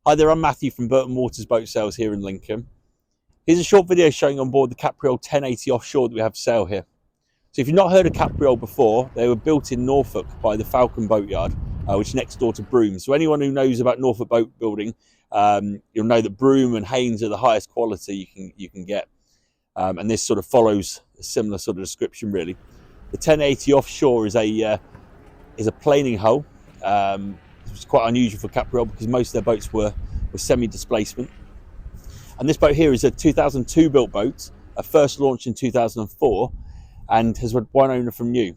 Hi there, I'm Matthew from Burton Waters Boat Sales here in Lincoln. Here's a short video showing on board the Capriole 1080 offshore that we have for sale here. So if you've not heard of Capriole before, they were built in Norfolk by the Falcon Boatyard, which is next door to Broome. So anyone who knows about Norfolk boat building, you'll know that Broome and Haynes are the highest quality you can get. And this sort of follows a similar sort of description really. The 1080 offshore is a planing hull. It's quite unusual for Capriole because most of their boats were semi-displacement. And this boat here is a 2002 built boat, first launched in 2004, and has had one owner from new.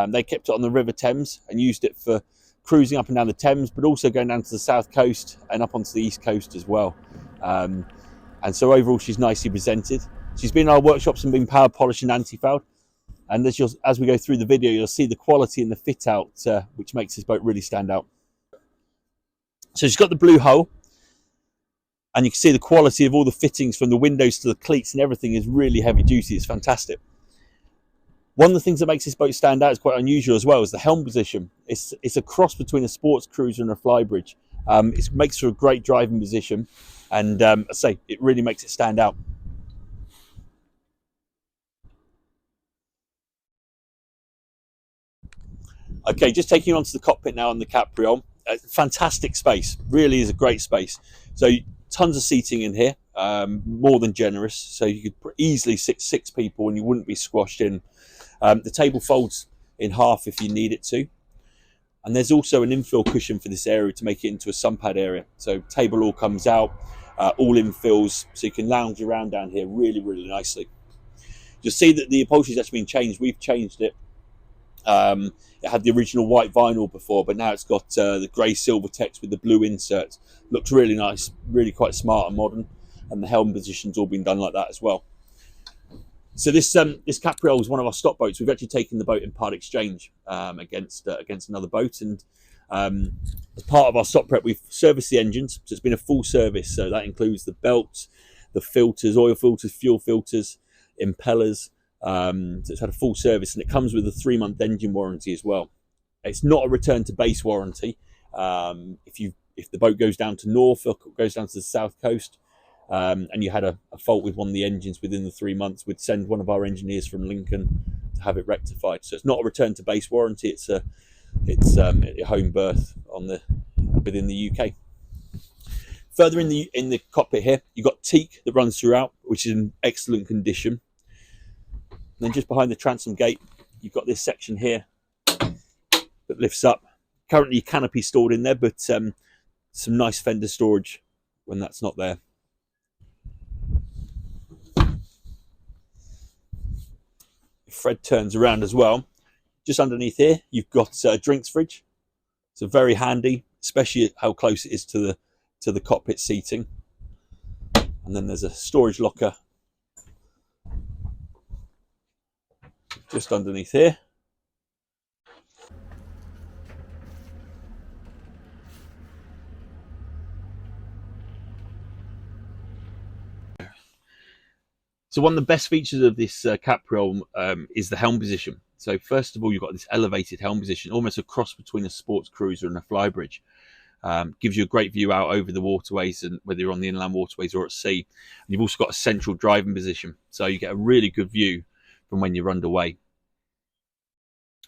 They kept it on the River Thames and used it for cruising up and down the Thames, but also going down to the south coast and up onto the east coast as well. And so overall, she's nicely presented. She's been in our workshops and been power polished and anti-fouled. And as we go through the video, you'll see the quality and the fit out, which makes this boat really stand out. So she's got the blue hull, and you can see the quality of all the fittings from the windows to the cleats and everything is really heavy duty. It's fantastic. One of the things that makes this boat stand out, is quite unusual as well, is the helm position. It's a cross between a sports cruiser and a flybridge. It makes for a great driving position, and I say it really makes it stand out. Okay, just taking you onto the cockpit now on the Capriole. Fantastic space, really is a great space. So tons of seating in here, more than generous. So you could easily sit six people and you wouldn't be squashed in. The table folds in half if you need it to. And there's also an infill cushion for this area to make it into a sunpad area. So table all comes out, all infills, so you can lounge around down here really, really nicely. You'll see that the upholstery's actually been changed. We've changed it. It had the original white vinyl before, but now it's got the grey silver text with the blue inserts. Looks really nice, really quite smart and modern, and the helm position's all been done like that as well. So this Capriole is one of our stock boats. We've actually taken the boat in part exchange against another boat, and as part of our stock prep, we've serviced the engines. So it's been a full service. So that includes the belts, the filters, oil filters, fuel filters, impellers. So it's had a full service, and it comes with a 3-month engine warranty as well. It's not a return to base warranty. If the boat goes down to Norfolk or goes down to the south coast, and you had a fault with one of the engines within the 3 months, we'd send one of our engineers from Lincoln to have it rectified. So it's not a return to base warranty. It's a home berth within the UK. Further in the cockpit here, you've got teak that runs throughout, which is in excellent condition. And then just behind the transom gate, you've got this section here that lifts up. Currently canopy stored in there, but some nice fender storage when that's not there. If Fred turns around as well, just underneath here, you've got a drinks fridge. So very handy, especially how close it is to the cockpit seating. And then there's a storage locker just underneath here. So one of the best features of this Capriole is the helm position. So first of all, you've got this elevated helm position, almost a cross between a sports cruiser and a flybridge. Gives you a great view out over the waterways, and whether you're on the inland waterways or at sea. And you've also got a central driving position, so you get a really good view from when you're underway.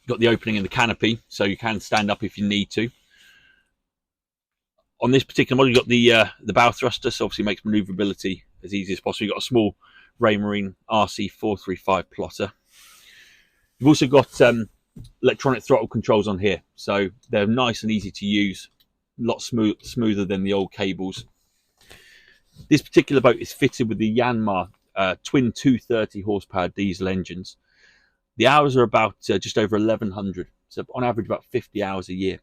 You've got the opening in the canopy, so you can stand up if you need to. On this particular model, you've got the bow thruster, so obviously makes manoeuvrability as easy as possible. You've got a small Raymarine RC435 plotter. You've also got electronic throttle controls on here, so they're nice and easy to use, a lot smoother than the old cables. This particular boat is fitted with the Yanmar twin 230 horsepower diesel engines. The hours are about just over 1,100, so on average about 50 hours a year.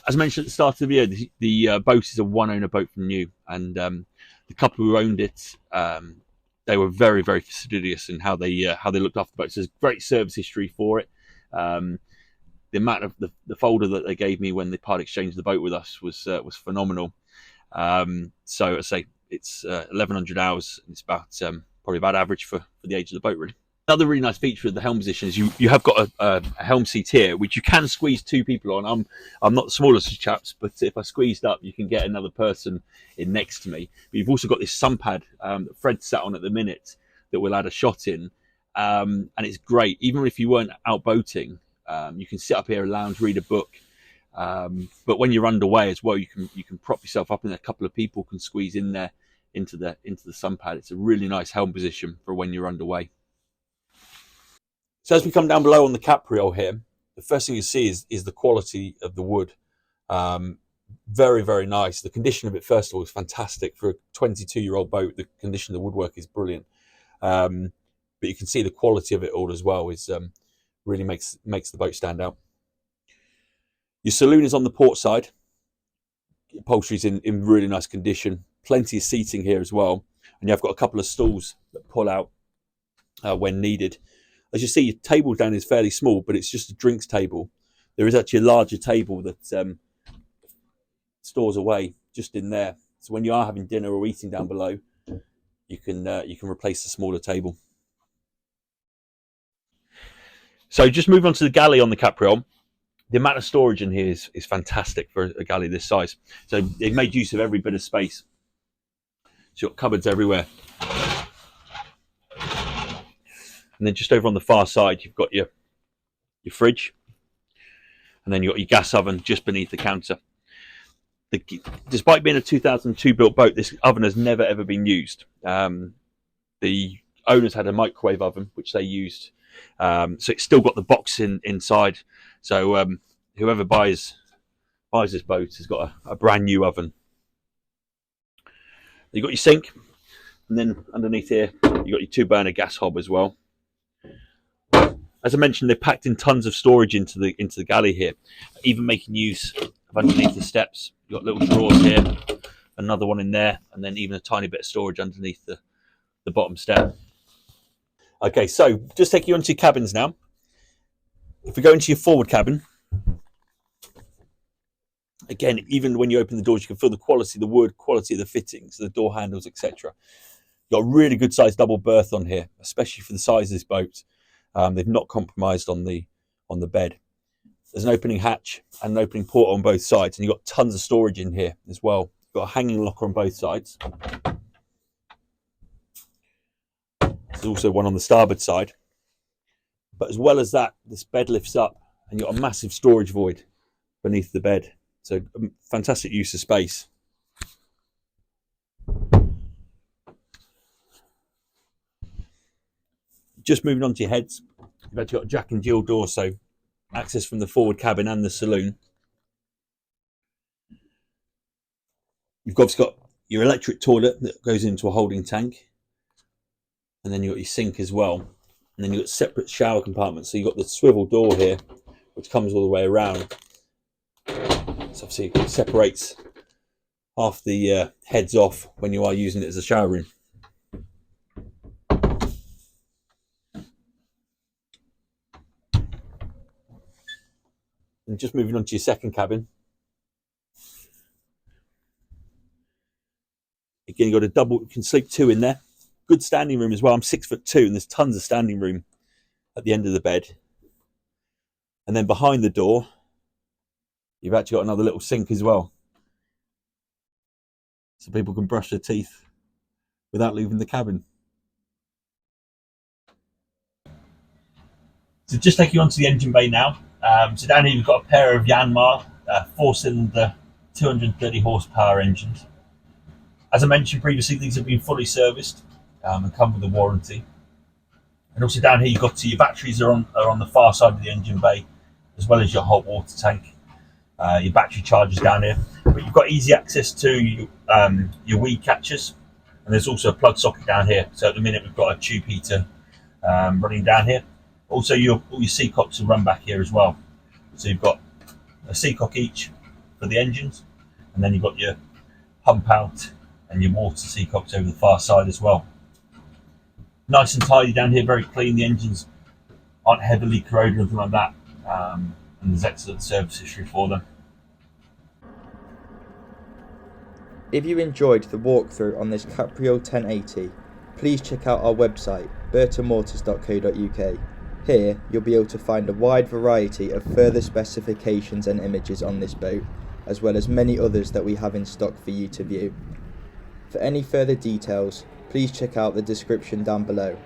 As mentioned at the start of the video, the boat is a one-owner boat from new, and the couple who owned it, they were very, very fastidious in how they looked after the boat. So there's great service history for it. The amount of the folder that they gave me when they part exchanged the boat with us was phenomenal. So I say it's 1,100 hours. It's about probably about average for the age of the boat, really. Another really nice feature of the helm position is you have got a helm seat here, which you can squeeze 2 people on. I'm not the smallest of chaps, but if I squeezed up, you can get another person in next to me. But you've also got this sun pad that Fred's sat on at the minute that will add a shot in, and it's great. Even if you weren't out boating, you can sit up here, lounge, read a book. But when you're underway as well, you can prop yourself up, and a couple of people can squeeze in there into the sun pad. It's a really nice helm position for when you're underway. So as we come down below on the Capriole here, the first thing you see is the quality of the wood. Very, very nice. The condition of it, first of all, is fantastic. For a 22-year-old boat, the condition of the woodwork is brilliant. But you can see the quality of it all as well is really makes the boat stand out. Your saloon is on the port side. Upholstery's in really nice condition. Plenty of seating here as well. And you've got a couple of stools that pull out when needed. As you see, your table down is fairly small, but it's just a drinks table. There is actually a larger table that stores away just in there. So when you are having dinner or eating down below, you can replace the smaller table. So just move on to the galley on the Capriole. The amount of storage in here is fantastic for a galley this size. So they've made use of every bit of space. So you've got cupboards everywhere. And then just over on the far side, you've got your fridge. And then you've got your gas oven just beneath the counter. Despite being a 2002 built boat, this oven has never ever been used. The owners had a microwave oven, which they used. So it's still got the box inside. So whoever buys this boat has got a brand new oven. You've got your sink. And then underneath here, you've got your 2-burner gas hob as well. As I mentioned, they've packed in tons of storage into the galley here, even making use of underneath the steps. You've got little drawers here, another one in there, and then even a tiny bit of storage underneath the bottom step. Okay, so just taking you onto your cabins now. If we go into your forward cabin, again, even when you open the doors, you can feel the quality of the wood, quality of the fittings, the door handles, etc. You've got a really good sized double berth on here, especially for the size of this boat. They've not compromised on the bed. There's an opening hatch and an opening port on both sides, and you've got tons of storage in here as well. You've got a hanging locker on both sides. There's also one on the starboard side. But as well as that, this bed lifts up, and you've got a massive storage void beneath the bed. So fantastic use of space. Just moving on to your heads, you've actually got a Jack and Jill door, so access from the forward cabin and the saloon. You've obviously got your electric toilet that goes into a holding tank, and then you've got your sink as well, and then you've got separate shower compartments. So you've got the swivel door here, which comes all the way around. So obviously it separates half the heads off when you are using it as a shower room. And just moving on to your second cabin. Again, you've got a double, you can sleep 2 in there. Good standing room as well. I'm 6'2", and there's tons of standing room at the end of the bed. And then behind the door, you've actually got another little sink as well. So people can brush their teeth without leaving the cabin. So just taking you onto the engine bay now. So down here you've got a pair of Yanmar 4-cylinder 230 horsepower engines. As I mentioned previously, these have been fully serviced and come with a warranty. And also down here you've got your batteries are on the far side of the engine bay, as well as your hot water tank. Your battery chargers down here, but you've got easy access to your weed catchers, and there's also a plug socket down here. So at the minute we've got a tube heater running down here. Also, all your seacocks will run back here as well. So you've got a seacock each for the engines, and then you've got your pump out and your water seacocks over the far side as well. Nice and tidy down here, very clean. The engines aren't heavily corroded or anything like that, and there's excellent service history for them. If you enjoyed the walkthrough on this Capriole 1080, please check out our website burtonmotors.co.uk. Here, you'll be able to find a wide variety of further specifications and images on this boat, as well as many others that we have in stock for you to view. For any further details, please check out the description down below.